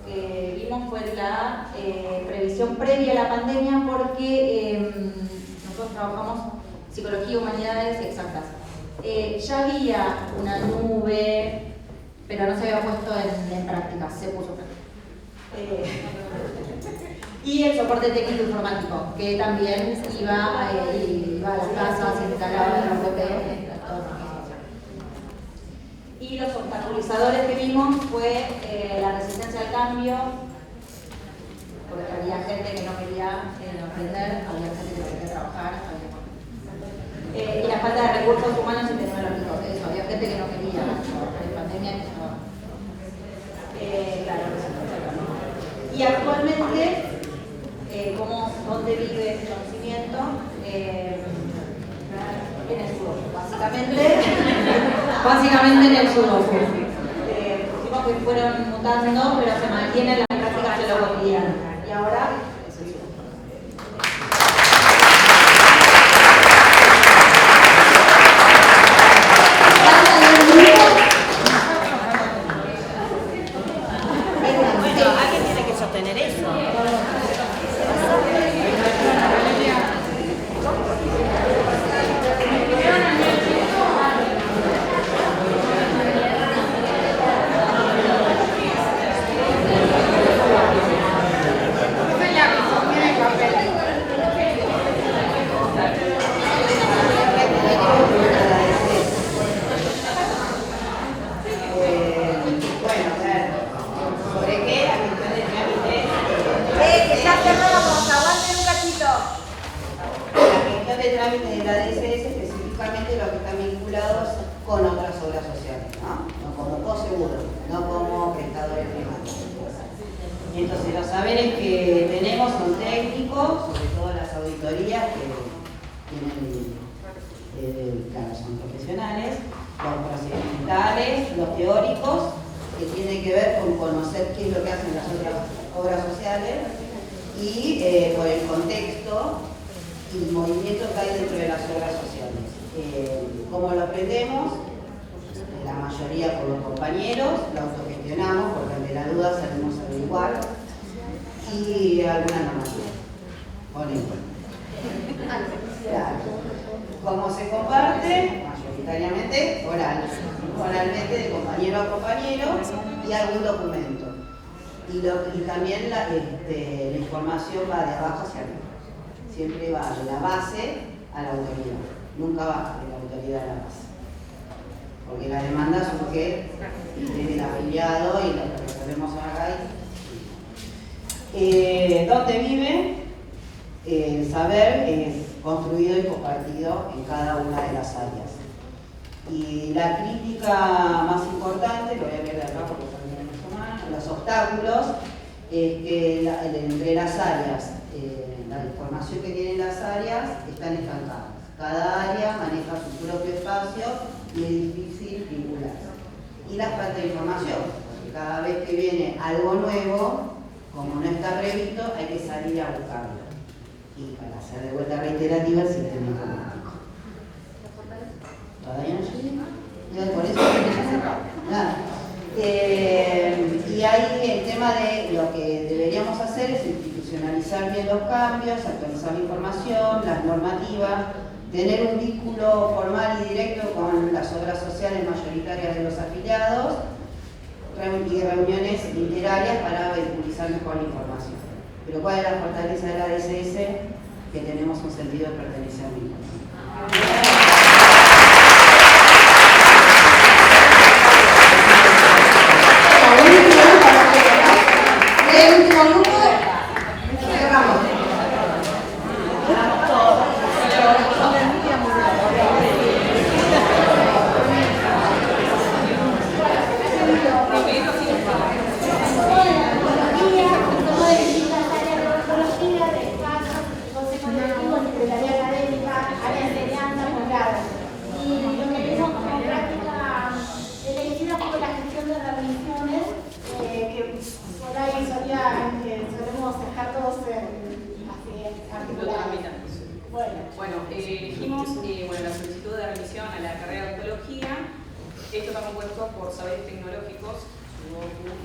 K: que vimos fue la previsión previa a la pandemia, porque nosotros trabajamos psicología y humanidades exactas. Ya había una nube, pero no se había puesto en práctica, se puso en práctica. Y el soporte técnico informático, que también iba a las casas, se instalaba en la web. Y los obstaculizadores que vimos fue la resistencia al cambio, porque había gente que no quería aprender, había gente que no quería trabajar, y la falta de recursos humanos y tecnológicos, eso, había gente que no quería trabajar en pandemia, que no. Claro, y actualmente, ¿dónde vive el conocimiento? En el sudoku, básicamente en el sudoku. Pusimos que fueron mutando, pero se mantienen las prácticas de lo cotidiano. Y ahora es el sudoku.
L: Bueno, alguien tiene que sostener eso.
M: con otras obras sociales, no como coseguro, no como prestadores primarios. Entonces los saberes que tenemos son técnicos, sobre todo las auditorías que tienen, claro, son profesionales, los procedimentales, los teóricos, que tienen que ver con conocer qué es lo que hacen las otras obras sociales y por el contexto y el movimiento que hay dentro de las obras sociales. ¿Cómo lo aprendemos? La mayoría por los compañeros, lo autogestionamos porque ante la duda salimos a averiguar y alguna normativa. Claro. ¿Cómo se comparte? Mayoritariamente oralmente de compañero a compañero y algún documento. Y también la información va de abajo hacia arriba. Siempre va de la base a la autoridad. Nunca va de la autoridad a la base. Porque la demanda surge desde el afiliado y lo que resolvemos acá. ¿Dónde vive? El saber es construido y compartido en cada una de las áreas. Y la crítica más importante, lo voy a leer acá porque también es humano, los obstáculos, es que entre las áreas, la información que tienen las áreas están estancadas. Cada área maneja su propio espacio y es difícil vincular. Y la falta de información, porque cada vez que viene algo nuevo, como no está previsto, hay que salir a buscarlo. Y para hacer de vuelta reiterativa el sistema informático. ¿Todavía no llega? Por eso nada. Y ahí el tema de lo que deberíamos hacer es institucionalizar bien los cambios, actualizar la información, las normativas, tener un vínculo formal y directo con las obras sociales mayoritarias de los afiliados y reuniones literarias para vehiculizar mejor la información. Pero ¿cuál es la fortaleza de la DSS? Que tenemos un sentido de pertenencia.
A: El último grupo, cerramos.
N: Bueno, elegimos la solicitud de remisión a la carrera de ontología. Esto está compuesto por saberes tecnológicos,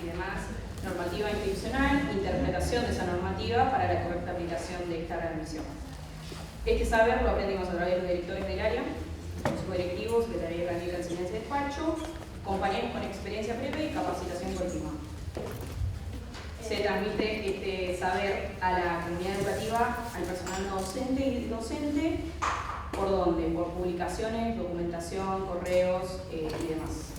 N: y demás, normativa institucional, interpretación de esa normativa para la correcta aplicación de esta remisión. Este saber lo aprendimos a través de los directores del área, consejo directivo, secretaría académica de enseñanza y despacho, compañeros con experiencia previa y capacitación continua. Se transmite este saber a la comunidad educativa, al personal docente y docente, ¿por dónde? Por publicaciones, documentación, correos y demás.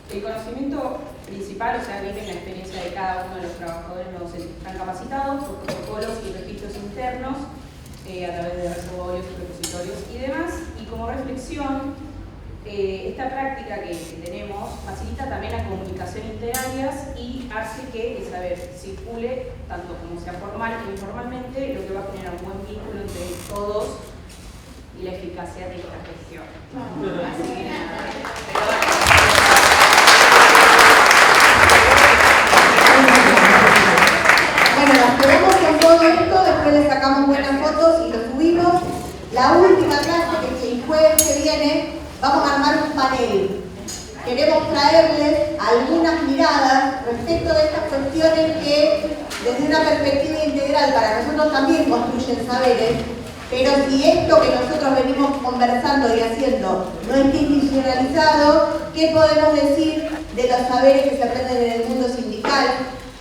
N: El conocimiento principal, o sea, viene en la experiencia de cada uno de los trabajadores no docentes que están capacitados por protocolos y registros internos a través de reservorios, repositorios y demás. Y como reflexión, esta práctica que tenemos facilita también la comunicación interáreas y hace que el saber circule, tanto como sea formal que informalmente, lo que va a generar un buen vínculo entre todos y la eficacia de esta gestión. Así que
A: bueno, nos quedamos con todo esto, después le sacamos buenas fotos y lo subimos. La última clase, que el jueves que viene, vamos a armar un panel. Queremos traerles algunas miradas respecto de estas cuestiones que, desde una perspectiva integral, para nosotros también construyen saberes, pero si esto que nosotros venimos conversando y haciendo no está institucionalizado, ¿qué podemos decir de los saberes que se aprenden en el mundo sindical,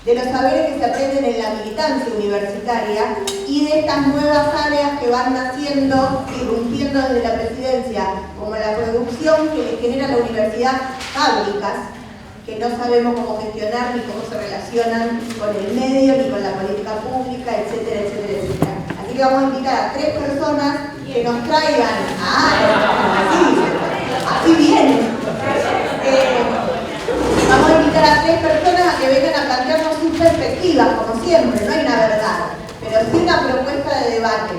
A: de los saberes que se aprenden en la militancia universitaria y de estas nuevas áreas que van naciendo, irrumpiendo desde la presidencia, como la producción que le genera a la universidad fábricas, que no sabemos cómo gestionar ni cómo se relacionan con el medio ni con la política pública, etcétera, etcétera, etcétera. Así que vamos a invitar a 3 personas que nos traigan, así bien. Vamos a invitar a 3 personas a que vengan a plantearnos sus perspectivas, como siempre, no hay una verdad, pero sí una propuesta de debate.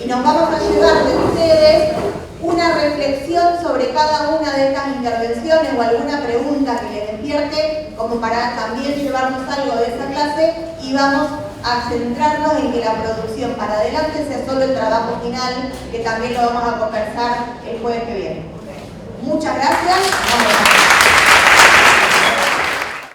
A: Y nos vamos a llevar de ustedes una reflexión sobre cada una de estas intervenciones o alguna pregunta que les despierte, como para también llevarnos algo de esa clase, y vamos a centrarnos en que la producción para adelante sea solo el trabajo final, que también lo vamos a conversar el jueves que viene. Muchas gracias.